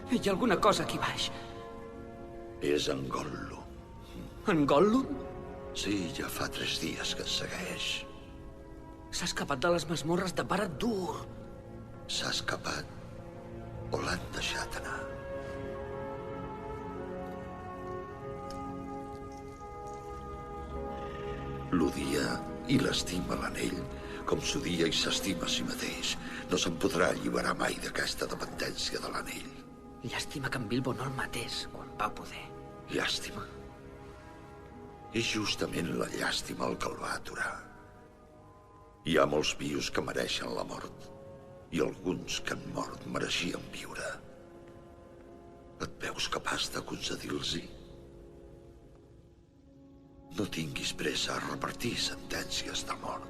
Hi ha alguna cosa aquí baix. És en Gollum. En Gollum? Sí, ja fa 3 dies que ens segueix. S'ha escapat de les masmorres de Barad-dûr. S'ha escapat o l'han deixat anar? L'odia i l'estima l'anell, com s'odia i s'estima a si mateix. No se'n podrà alliberar mai d'aquesta dependència de l'anell. Llàstima que en Bilbo no el matés quan va poder. Llàstima? És justament la llàstima el que el va aturar. Hi ha molts vius que mereixen la mort, i alguns que han mort mereixien viure. Et veus capaç de concedir-los-hi? No tinguis pressa a repartir sentències de mort.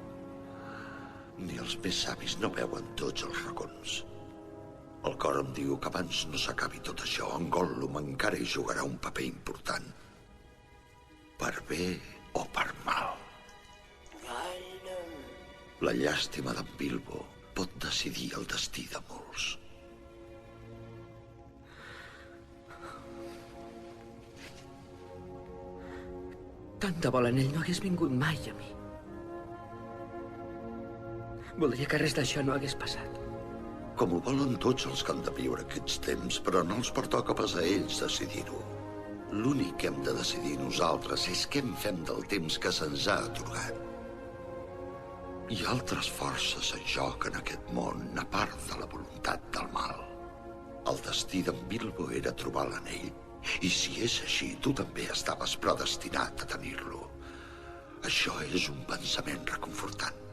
Ni els més savis no veuen tots els racons. El cor em diu que abans no s'acabi tot això, en Gollum encara hi jugarà un paper important. Per bé o per mal. La llàstima d'en Bilbo pot decidir el destí de molts. Tant de bo l'anell no hagués vingut mai a mi. Voldria que res d'això no hagués passat. Com ho volen tots els que han de viure aquests temps, però no els pertoca pas a ells decidir-ho. L'únic que hem de decidir nosaltres és què en fem del temps que se'ns ha atorgat. Hi ha altres forces en joc en aquest món, a part de la voluntat del mal. El destí d'en Bilbo era trobar l'anell, i si és així, tu també estaves predestinat a tenir-lo. Això és un pensament reconfortant.